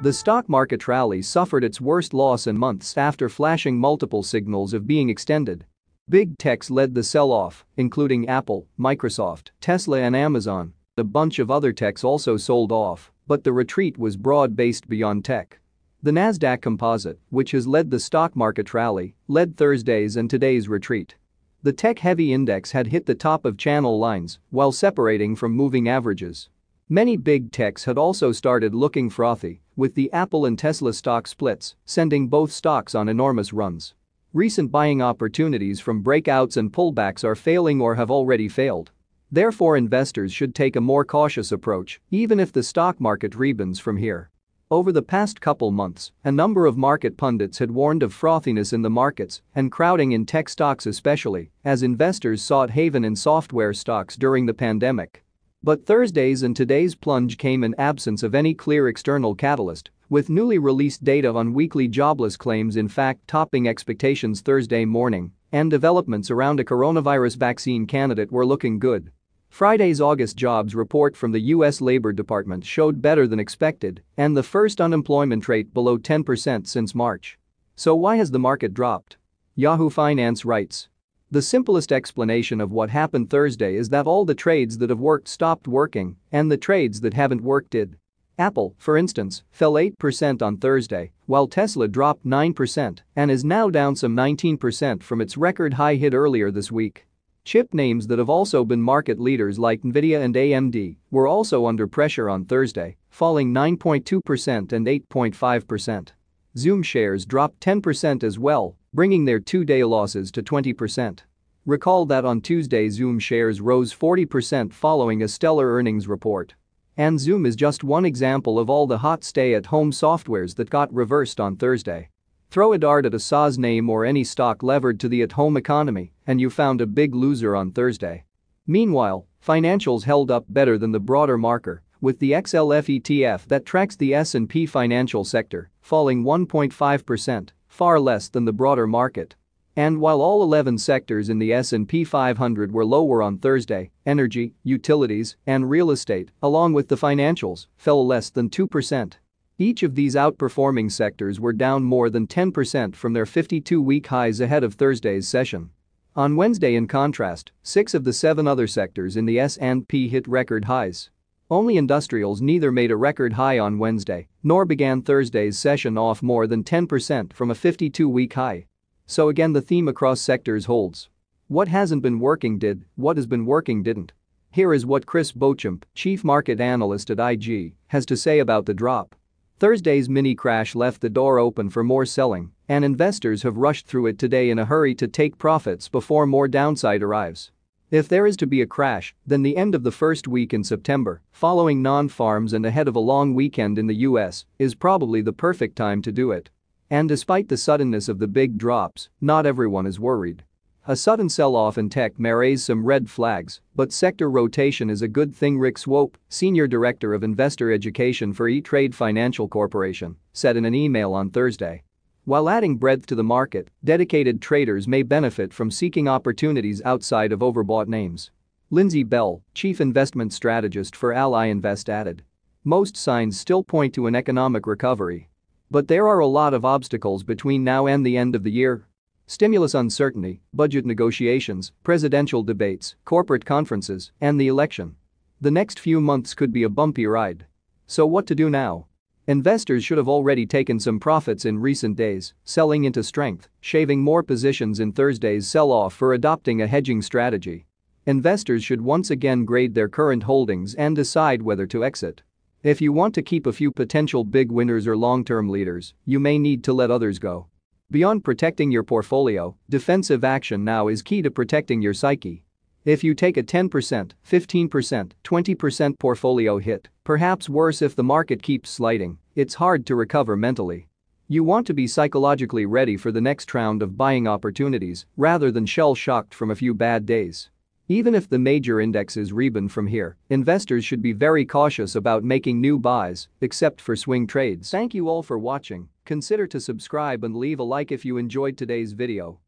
The stock market rally suffered its worst loss in months after flashing multiple signals of being extended. Big techs led the sell-off, including Apple, Microsoft, Tesla and Amazon. A bunch of other techs also sold off, but the retreat was broad-based beyond tech. The Nasdaq Composite, which has led the stock market rally, led Thursday's and today's retreat. The tech-heavy index had hit the top of channel lines while separating from moving averages. Many big techs had also started looking frothy, with the Apple and Tesla stock splits sending both stocks on enormous runs. Recent buying opportunities from breakouts and pullbacks are failing or have already failed. Therefore, investors should take a more cautious approach, even if the stock market rebounds from here. Over the past couple months, a number of market pundits had warned of frothiness in the markets and crowding in tech stocks, especially as investors sought haven in software stocks during the pandemic. But Thursday's and today's plunge came in absence of any clear external catalyst, with newly released data on weekly jobless claims in fact topping expectations Thursday morning, and developments around a coronavirus vaccine candidate were looking good. Friday's August jobs report from the U.S. Labor Department showed better than expected and the first unemployment rate below 10% since March. So why has the market dropped? Yahoo Finance writes. The simplest explanation of what happened Thursday is that all the trades that have worked stopped working and the trades that haven't worked did. Apple, for instance, fell 8% on Thursday, while Tesla dropped 9% and is now down some 19% from its record high hit earlier this week. Chip names that have also been market leaders like Nvidia and AMD were also under pressure on Thursday, falling 9.2% and 8.5%. Zoom shares dropped 10% as well, bringing their two-day losses to 20%. Recall that on Tuesday Zoom shares rose 40% following a stellar earnings report. And Zoom is just one example of all the hot stay-at-home softwares that got reversed on Thursday. Throw a dart at a SaaS name or any stock levered to the at-home economy and you found a big loser on Thursday. Meanwhile, financials held up better than the broader marker, with the XLF ETF that tracks the S&P financial sector falling 1.5%, far less than the broader market. And while all 11 sectors in the S&P 500 were lower on Thursday, energy, utilities, and real estate, along with the financials, fell less than 2%. Each of these outperforming sectors were down more than 10% from their 52-week highs ahead of Thursday's session. On Wednesday, in contrast, 6 of the 7 other sectors in the S&P hit record highs. Only industrials neither made a record high on Wednesday nor began Thursday's session off more than 10% from a 52-week high. So again, the theme across sectors holds. What hasn't been working did, what has been working didn't. Here is what Chris Beauchamp, chief market analyst at IG, has to say about the drop. Thursday's mini crash left the door open for more selling, and investors have rushed through it today in a hurry to take profits before more downside arrives. If there is to be a crash, then the end of the first week in September, following non-farms and ahead of a long weekend in the US, is probably the perfect time to do it. And despite the suddenness of the big drops, not everyone is worried. A sudden sell-off in tech may raise some red flags, but sector rotation is a good thing. Rick Swope, senior director of investor education for E-Trade Financial Corporation, said in an email on Thursday. While adding breadth to the market, dedicated traders may benefit from seeking opportunities outside of overbought names. Lindsay Bell, chief investment strategist for Ally Invest, added. Most signs still point to an economic recovery. But there are a lot of obstacles between now and the end of the year. Stimulus uncertainty, budget negotiations, presidential debates, corporate conferences, and the election. The next few months could be a bumpy ride. So what to do now? Investors should have already taken some profits in recent days, selling into strength, shaving more positions in Thursday's sell-off or adopting a hedging strategy. Investors should once again grade their current holdings and decide whether to exit. If you want to keep a few potential big winners or long-term leaders, you may need to let others go. Beyond protecting your portfolio, defensive action now is key to protecting your psyche. If you take a 10%, 15%, 20% portfolio hit, perhaps worse if the market keeps sliding, it's hard to recover mentally. You want to be psychologically ready for the next round of buying opportunities rather than shell-shocked from a few bad days. Even if the major indexes rebound from here, investors should be very cautious about making new buys, except for swing trades. Thank you all for watching. Consider to subscribe and leave a like if you enjoyed today's video.